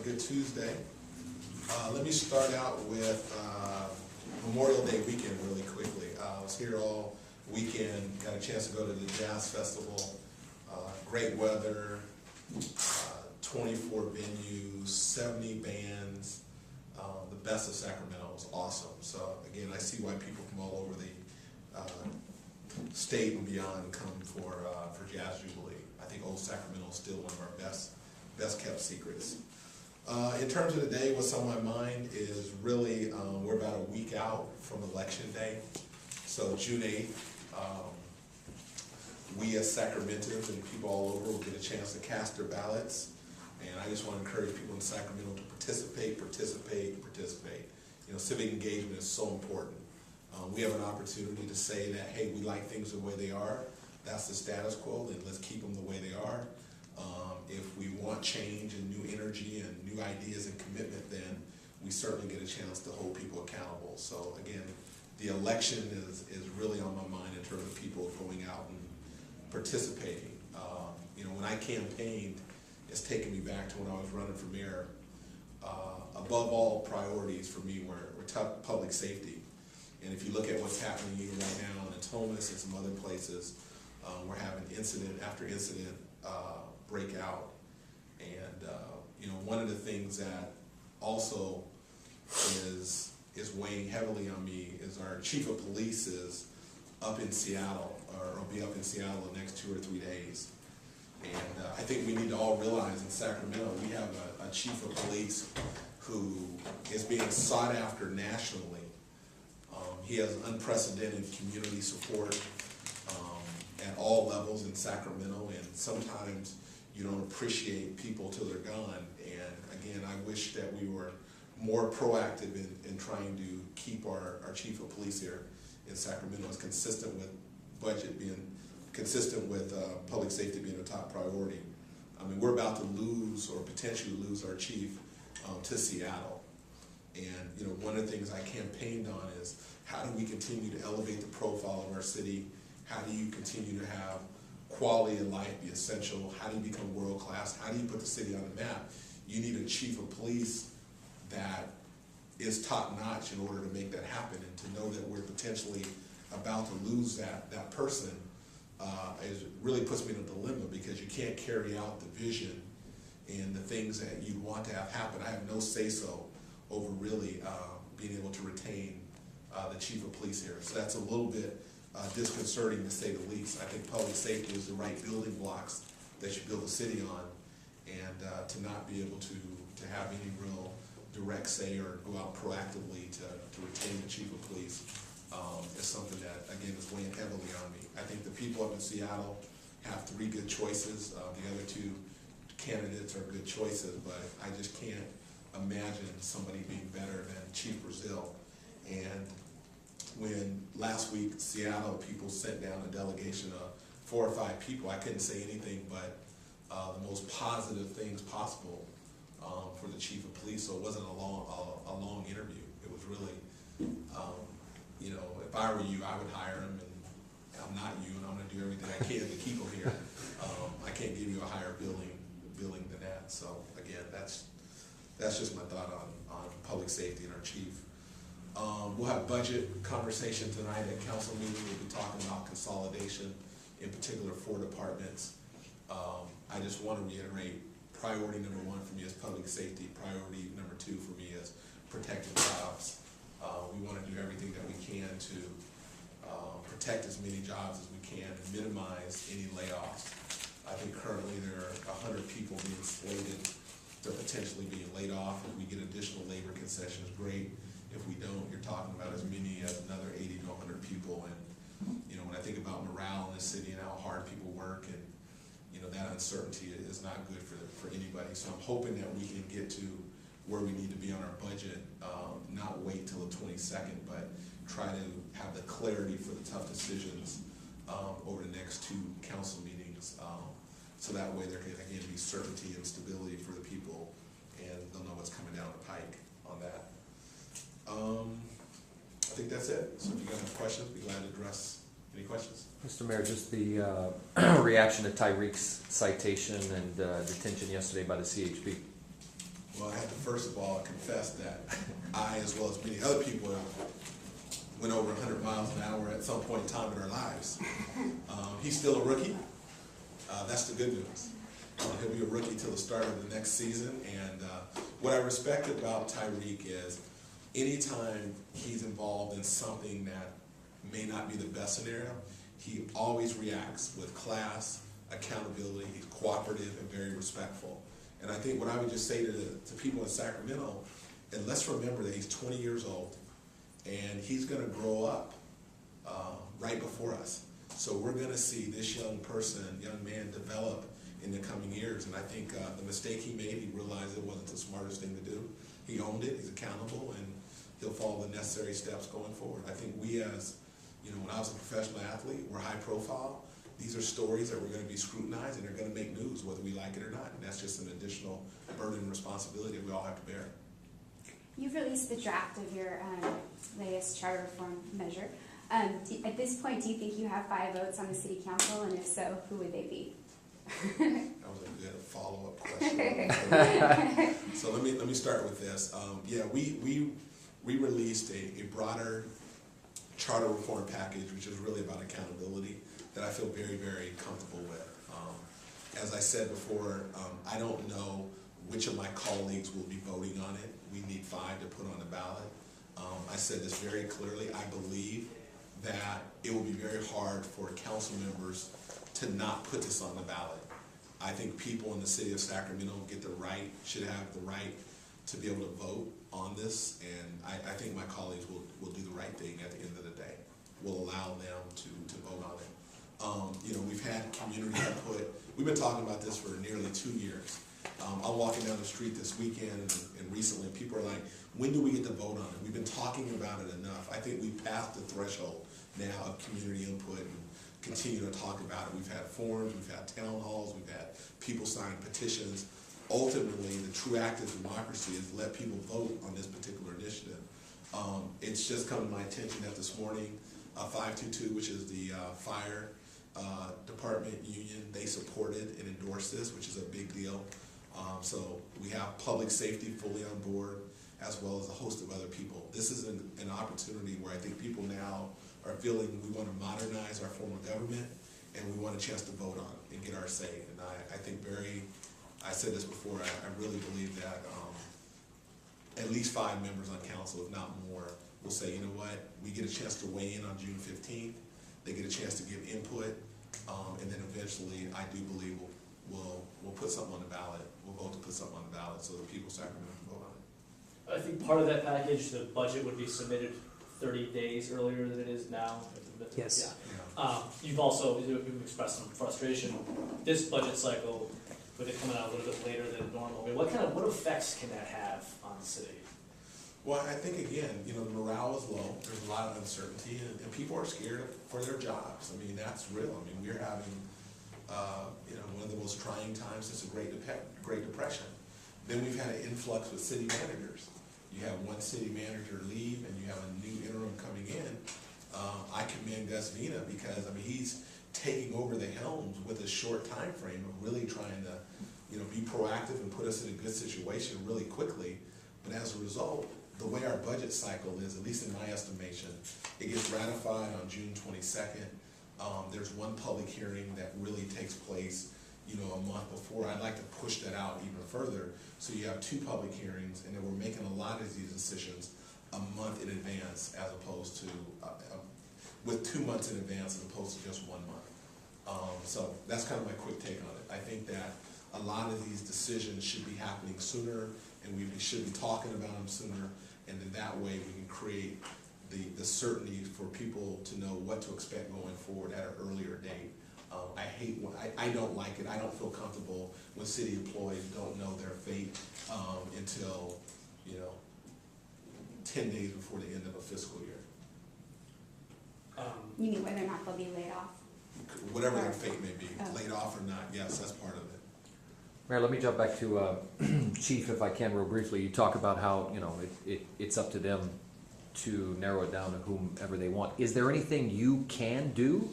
Good Tuesday. Let me start out with Memorial Day weekend really quickly. I was here all weekend, got a chance to go to the Jazz Festival. Great weather, 24 venues, 70 bands, the best of Sacramento. It was awesome. So again, I see why people from all over the state and beyond come for Jazz Jubilee. I think Old Sacramento is still one of our best kept secrets. In terms of the day, what's on my mind is really, we're about a week out from Election Day. So June 8th, we as Sacramentans and people all over will get a chance to cast their ballots. And I just want to encourage people in Sacramento to participate. You know, civic engagement is so important. We have an opportunity to say that, hey, we like things the way they are. That's the status quo, then let's keep them the way they are. If we want change and new energy and new ideas and commitment, then we certainly get a chance to hold people accountable. So again, the election is really on my mind in terms of people going out and participating. You know, when I campaigned, it's taken me back to when I was running for mayor. Above all priorities for me were public safety. And if you look at what's happening even right now in Thomas and some other places, we're having incident after incident break out. And you know, one of the things that also is weighing heavily on me is our chief of police is up in Seattle, or will be up in Seattle the next 2 or 3 days. And I think we need to all realize in Sacramento we have a chief of police who is being sought after nationally. He has unprecedented community support at all levels in Sacramento, and sometimes you don't appreciate people till they're gone. And again, I wish that we were more proactive in trying to keep our chief of police here in Sacramento as consistent with budget being consistent with public safety being a top priority. I mean, we're about to lose or potentially lose our chief to Seattle. And you know, one of the things I campaigned on is how do we continue to elevate the profile of our city? How do you continue to have quality of life be essential? How do you become world class? How do you put the city on the map? You need a chief of police that is top notch in order to make that happen, and to know that we're potentially about to lose that person really puts me in a dilemma, because you can't carry out the vision and the things that you want to have happen. I have no say-so over really being able to retain the chief of police here. So that's a little bit disconcerting to say the least. I think public safety is the right building blocks that you build a city on, and to not be able to have any real direct say or go out proactively to retain the chief of police is something that, again, is weighing heavily on me. I think the people up in Seattle have 3 good choices. The other 2 candidates are good choices, but I just can't imagine somebody being better than Chief Brazil. And when last week Seattle people sent down a delegation of 4 or 5 people, I couldn't say anything but the most positive things possible for the chief of police. So it wasn't a long interview. It was really, you know, if I were you, I would hire him, and I'm not you, and I'm going to do everything I can to keep him here. I can't give you a higher billing than that. So again, that's just my thought on public safety and our chief. We'll have budget conversation tonight at council meeting. We'll be talking about consolidation, in particular 4 departments. I just want to reiterate, priority number 1 for me is public safety. Priority number 2 for me is protecting jobs. We want to do everything that we can to protect as many jobs as we can and minimize any layoffs. I think currently there are 100 people being slated to potentially being laid off. If we get additional labor concessions, great. If we don't, you're talking about as many as another 80 to 100 people. And you know, when I think about morale in the city and how hard people work, and you know, that uncertainty is not good for anybody. So I'm hoping that we can get to where we need to be on our budget, not wait till the 22nd, but try to have the clarity for the tough decisions over the next 2 council meetings. So that way there can again be certainty and stability for the people, and they'll know what's coming down the pike on that. I think that's it. So if you guys have questions, be glad to address any questions. Mr. Mayor, just the reaction to Tyreek's citation and detention yesterday by the CHP. Well, I have to first of all confess that I, as well as many other people, went over 100 miles an hour at some point in time in our lives. He's still a rookie. That's the good news. He'll be a rookie till the start of the next season. And what I respect about Tyreek is anytime he's involved in something that may not be the best scenario, he always reacts with class, accountability. He's cooperative and very respectful. And I think what I would just say to people in Sacramento, and let's remember that he's 20 years old, and he's going to grow up right before us. So we're going to see this young man develop in the coming years. And I think the mistake he made, he realized it wasn't the smartest thing to do. He owned it, he's accountable, and he'll follow the necessary steps going forward. I think we as, when I was a professional athlete, we're high profile. These are stories that we're going to be scrutinized, and they're going to make news whether we like it or not. And that's just an additional burden and responsibility that we all have to bear. You've released the draft of your latest charter reform measure. At this point, do you think you have 5 votes on the city council, and if so, who would they be? That was a good follow-up question. So let me start with this. Yeah, we released a broader charter reform package, which is really about accountability, that I feel very, very comfortable with. As I said before, I don't know which of my colleagues will be voting on it. We need 5 to put on the ballot. I said this very clearly. I believe that it will be very hard for council members to not put this on the ballot. I think people in the city of Sacramento should have the right to be able to vote on this, and I think my colleagues will do the right thing at the end of the day. We'll allow them to vote on it. We've had community input. We've been talking about this for nearly 2 years. I'm walking down the street this weekend and recently, people are like, when do we get to vote on it? We've been talking about it enough. I think we passed the threshold now of community input and continue to talk about it. We've had forums, we've had town halls, we've had people sign petitions. Ultimately, the true act of democracy is let people vote on this particular initiative. It's just come to my attention that this morning, 522, which is the fire department union, they supported and endorsed this, which is a big deal. So we have public safety fully on board, as well as a host of other people. This is an opportunity where I think people now are feeling we want to modernize our form of government, and we want a chance to vote on it and get our say. And I think I said this before, I really believe that at least 5 members on council, if not more, will say, you know what, we get a chance to weigh in on June 15th, they get a chance to give input, and then eventually I do believe we'll put something on the ballot. We'll vote to put something on the ballot so the people of Sacramento can vote on it. I think part of that package, the budget would be submitted 30 days earlier than it is now. Yes. Yeah. You've expressed some frustration. This budget cycle, with it coming out a little bit later than normal, I mean, what effects can that have on the city? Well, I think again, the morale is low. There's a lot of uncertainty, and people are scared for their jobs. I mean, that's real. I mean, we're having one of the most trying times since the Great Depression. Then we've had an influx with city managers. You have one city manager leave, and you have a new interim coming in. I commend Gus Vina because he's taking over the helms with a short time frame of really trying to, be proactive and put us in a good situation really quickly. But as a result, the way our budget cycle is, at least in my estimation, it gets ratified on June 22nd. There's one public hearing that really takes place, a month before. I'd like to push that out even further. So you have 2 public hearings, and then we're making a lot of these decisions a month in advance, as opposed to with 2 months in advance, as opposed to just 1 month. So that's kind of my quick take on it. I think that a lot of these decisions should be happening sooner, and we should be talking about them sooner, and then that way we can create the certainty for people to know what to expect going forward at an earlier date. I don't like it. I don't feel comfortable when city employees don't know their fate until 10 days before the end of a fiscal year. You mean whether or not they'll be laid off? Whatever their fate may be, laid off or not, yes, that's part of it. Mayor, let me jump back to Chief, if I can, real briefly. You talk about how it's up to them to narrow it down to whomever they want. Is there anything you can do